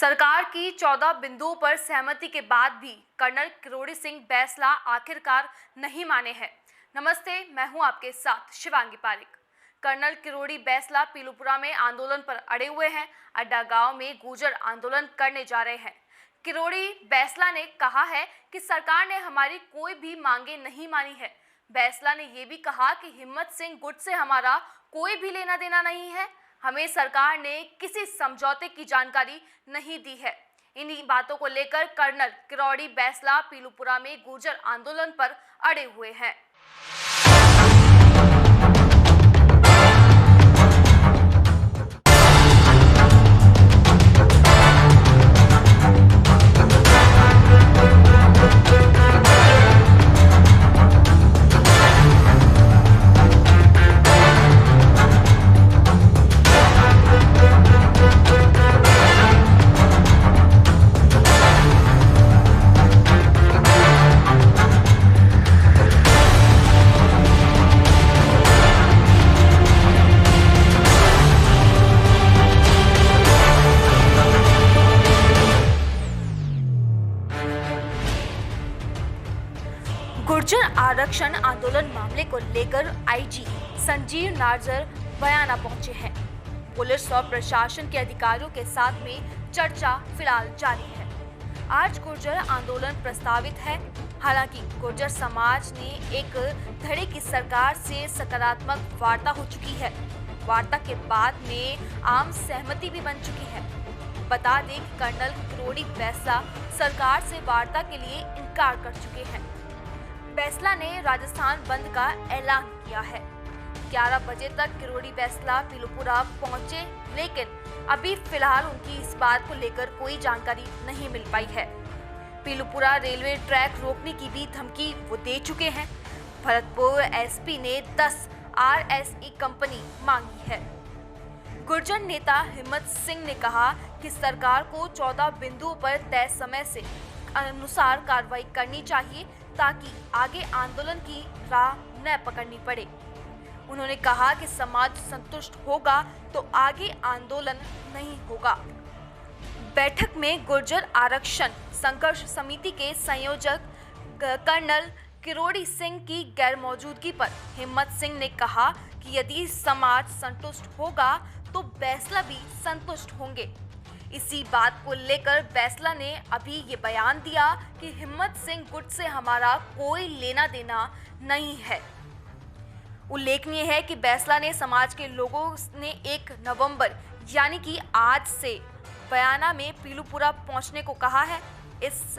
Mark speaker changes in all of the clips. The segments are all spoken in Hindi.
Speaker 1: सरकार की 14 बिंदुओं पर सहमति के बाद भी कर्नल किरोड़ी सिंह बैंसला आखिरकार नहीं माने हैं। नमस्ते, मैं हूं आपके साथ शिवांगी पारिक। कर्नल किरोड़ी बैंसला पीलूपुरा में आंदोलन पर अड़े हुए हैं। अड्डा गांव में गुर्जर आंदोलन करने जा रहे हैं। किरोड़ी बैंसला ने कहा है कि सरकार ने हमारी कोई भी मांगे नहीं मानी है। बैंसला ने यह भी कहा कि हिम्मत सिंह गुट से हमारा कोई भी लेना देना नहीं है। हमें सरकार ने किसी समझौते की जानकारी नहीं दी है। इन्हीं बातों को लेकर कर्नल किरोड़ी बैंसला पीलूपुरा में गुर्जर आंदोलन पर अड़े हुए हैं। गुर्जर आरक्षण आंदोलन मामले को लेकर आईजी संजीव नार्जर बयाना पहुंचे हैं। पुलिस और प्रशासन के अधिकारियों के साथ में चर्चा फिलहाल जारी है। आज गुर्जर आंदोलन प्रस्तावित है। हालांकि गुर्जर समाज ने एक धड़े की सरकार से सकारात्मक वार्ता हो चुकी है। वार्ता के बाद में आम सहमति भी बन चुकी है। बता दें कि कर्नल किरोड़ी बैंसला सरकार से वार्ता के लिए इनकार कर चुके हैं। बैंसला ने राजस्थान बंद का ऐलान किया है। 11 बजे तक किरोड़ी बैंसला पीलूपुरा पहुंचे, लेकिन अभी फिलहाल उनकी इस बात को लेकर कोई जानकारी नहीं मिल पाई है। पीलूपुरा रेलवे ट्रैक रोकने की भी धमकी वो दे चुके हैं। भरतपुर एसपी ने 10 RSE कंपनी मांगी है। गुर्जर नेता हिम्मत सिंह ने कहा कि सरकार को 14 बिंदुओं पर तय समय से अनुसार कार्रवाई करनी चाहिए ताकि आगे आंदोलन की राह न पकड़नी पड़े। उन्होंने कहा कि समाज संतुष्ट होगा तो आगे आंदोलन नहीं होगा। बैठक में गुर्जर आरक्षण संघर्ष समिति के संयोजक कर्नल किरोड़ी सिंह की गैर मौजूदगी पर हिम्मत सिंह ने कहा कि यदि समाज संतुष्ट होगा तो बैंसला भी संतुष्ट होंगे। इसी बात को लेकर बैंसला ने अभी ये बयान दिया कि हिम्मत सिंह गुट से हमारा कोई लेना देना नहीं है। उल्लेखनीय है कि बैंसला ने समाज के लोगों ने 1 नवंबर यानी कि आज से बयाना में पीलूपुरा पहुंचने को कहा है। इस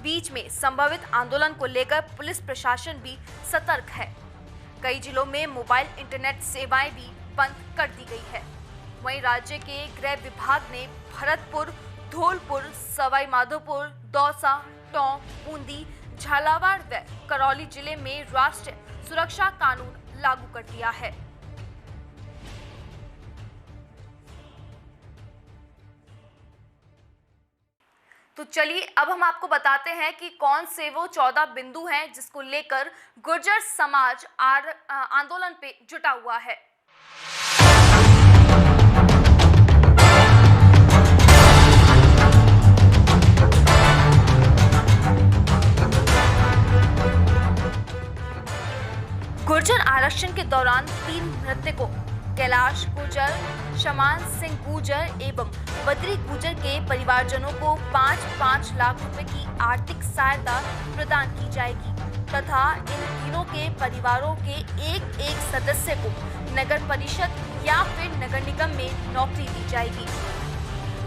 Speaker 1: बीच में संभावित आंदोलन को लेकर पुलिस प्रशासन भी सतर्क है। कई जिलों में मोबाइल इंटरनेट सेवाएं भी बंद कर दी गई है। वहीं राज्य के गृह विभाग ने भरतपुर, धौलपुर, सवाई माधोपुर, दौसा, टोंक, बूंदी, झालावाड़ व करौली जिले में राष्ट्रीय सुरक्षा कानून लागू कर दिया है। तो चलिए अब हम आपको बताते हैं कि कौन से वो 14 बिंदु हैं जिसको लेकर गुर्जर समाज आंदोलन पे जुटा हुआ है। गुर्जर आरक्षण के दौरान 3 मृतकों कैलाश गुर्जर, शमान सिंह गुर्जर एवं बद्री गुर्जर के परिवारजनों को 5-5 लाख रुपए की आर्थिक सहायता प्रदान की जाएगी तथा इन तीनों के परिवारों के एक सदस्य को नगर परिषद या फिर नगर निगम में नौकरी दी जाएगी।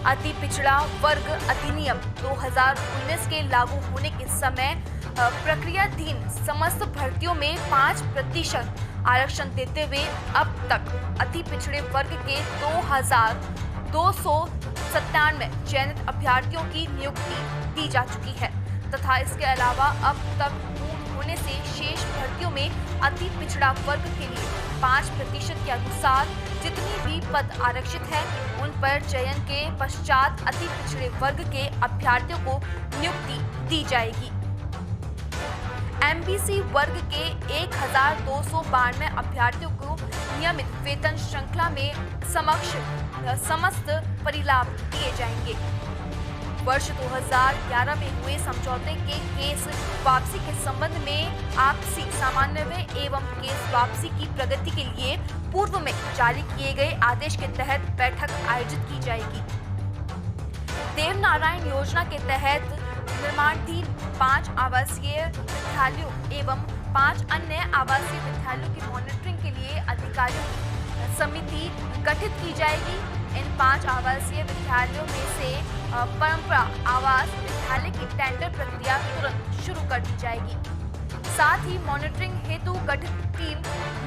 Speaker 1: अति पिछड़ा वर्ग अधिनियम 2019 के लागू होने के समय प्रक्रियाधीन समस्त भर्तियों में 5% आरक्षण देते हुए अब तक अति पिछड़े वर्ग के 2297 चयनित अभ्यर्थियों की नियुक्ति दी जा चुकी है तथा इसके अलावा अब तक पूर्ण होने से शेष भर्तियों में अति पिछड़ा वर्ग के लिए 5% के अनुसार जितनी भी पद आरक्षित है उन पर चयन के पश्चात अति पिछड़े वर्ग के अभ्यर्थियों को नियुक्ति दी जाएगी। MBC वर्ग के 1292 अभ्यर्थियों को नियमित वेतन श्रृंखला में समस्त परिलाभ दिए जाएंगे। वर्ष 2011 में हुए समझौते के केस वापसी के संबंध में आपसी समन्वय एवं केस वापसी की प्रगति के लिए पूर्व में जारी किए गए आदेश के तहत बैठक आयोजित की जाएगी। देवनारायण योजना के तहत निर्माणाधीन 5 आवासीय विद्यालयों एवं 5 अन्य आवासीय विद्यालयों की मॉनिटरिंग के लिए अधिकारियों की समिति गठित की जाएगी। इन 5 आवासीय विद्यालयों में से परंपरा आवास विद्यालय की टेंडर प्रक्रिया तुरंत शुरू कर दी जाएगी। साथ ही मॉनिटरिंग हेतु गठित टीम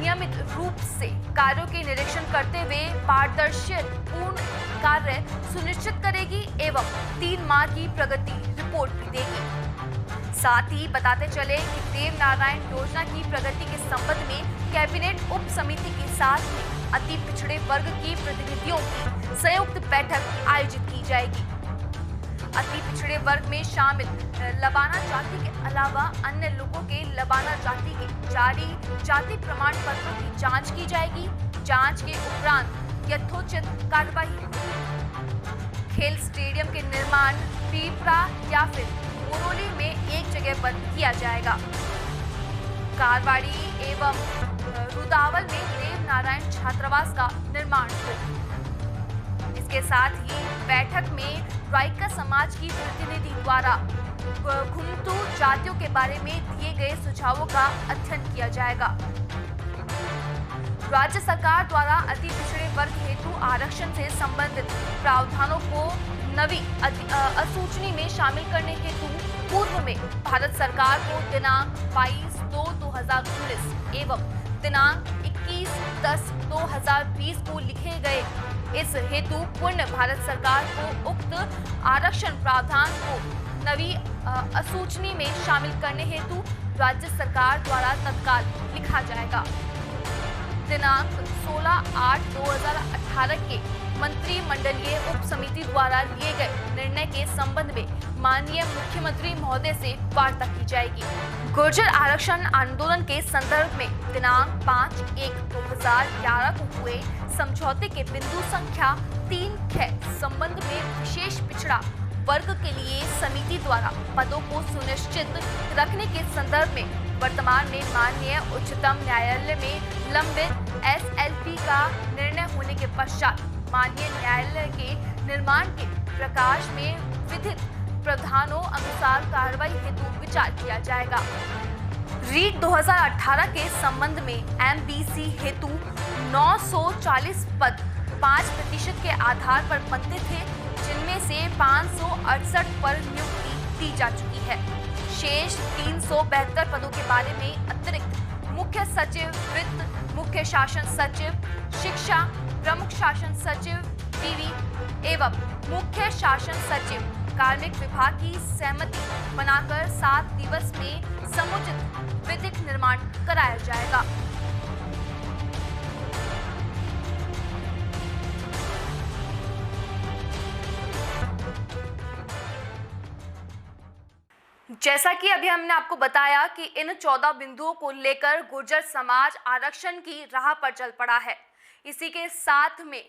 Speaker 1: नियमित रूप से कार्यों के निरीक्षण करते हुए पारदर्शितापूर्ण कार्य सुनिश्चित करेगी एवं 3 माह की प्रगति रिपोर्ट भी देगी। साथ ही बताते चले कि देवनारायण योजना की प्रगति के संबंध में कैबिनेट उप समिति के साथ में अति पिछड़े वर्ग के प्रतिनिधियों की संयुक्त बैठक आयोजित की जाएगी। अति पिछड़े वर्ग में शामिल लबाना जाति के अलावा अन्य लोगों के लबाना जाति के जारी जाति प्रमाण पत्रों की जांच की जाएगी। जांच के उपरांत यथोचित कार्रवाई होगी। खेल स्टेडियम के निर्माण पीपरा या फिर मुरौली में एक जगह पर किया जाएगा। कारवाड़ी एवं रुदावल में देवनारायण छात्रावास का निर्माण होगा। इसके साथ ही बैठक में राइका समाज की प्रतिनिधि द्वारा घुमतू जातियों के बारे में दिए गए सुझावों का अध्ययन किया जाएगा। राज्य सरकार द्वारा अति पिछड़े वर्ग हेतु आरक्षण से संबंधित प्रावधानों को नवी अधिसूचना में शामिल करने हेतु पूर्व में भारत सरकार को दिनांक 22/2/2019 एवं दिनांक 21/10/2020 को लिखे गए। इस हेतु पुनः भारत सरकार को उक्त आरक्षण प्रावधान को नवी अधिसूचना में शामिल करने हेतु राज्य सरकार द्वारा तत्काल लिखा जाएगा। दिनांक 16/8/2018 के मंत्रिमंडलीय उप समिति द्वारा लिए गए निर्णय के संबंध में माननीय मुख्यमंत्री महोदय से वार्ता की जाएगी। गुर्जर आरक्षण आंदोलन के संदर्भ में दिनांक 5/1/2011 को हुए समझौते के बिंदु संख्या 3 के संबंध में विशेष पिछड़ा वर्ग के लिए समिति द्वारा पदों को सुनिश्चित रखने के संदर्भ में वर्तमान में माननीय उच्चतम न्यायालय में लंबित SLP का निर्णय होने के पश्चात माननीय न्यायालय के निर्माण के प्रकाश में विधित प्रावधानों अनुसार कार्रवाई हेतु विचार किया जाएगा। रीट 2018 के संबंध में MBC हेतु 940 पद 5% के आधार पर बनते थे, जिनमें से 568 पर नियुक्ति दी जा चुकी है। शेष 372 पदों के बारे में अतिरिक्त मुख्य सचिव वित्त, मुख्य शासन सचिव शिक्षा, प्रमुख शासन सचिव विवि एवं मुख्य शासन सचिव कार्मिक विभाग की सहमति बनाकर 7 दिवस में समुचित विधिक निर्माण कराया जाएगा। जैसा कि अभी हमने आपको बताया कि इन 14 बिंदुओं को लेकर गुर्जर समाज आरक्षण की राह पर चल पड़ा है। इसी के साथ में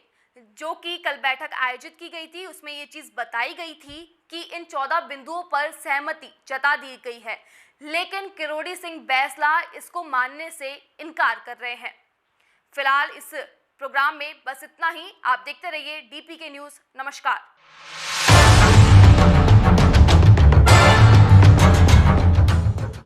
Speaker 1: जो कि कल बैठक आयोजित की गई थी, उसमें ये चीज़ बताई गई थी कि इन 14 बिंदुओं पर सहमति जता दी गई है, लेकिन किरोड़ी सिंह बैसला इसको मानने से इनकार कर रहे हैं। फिलहाल इस प्रोग्राम में बस इतना ही। आप देखते रहिए DPK न्यूज़। नमस्कार।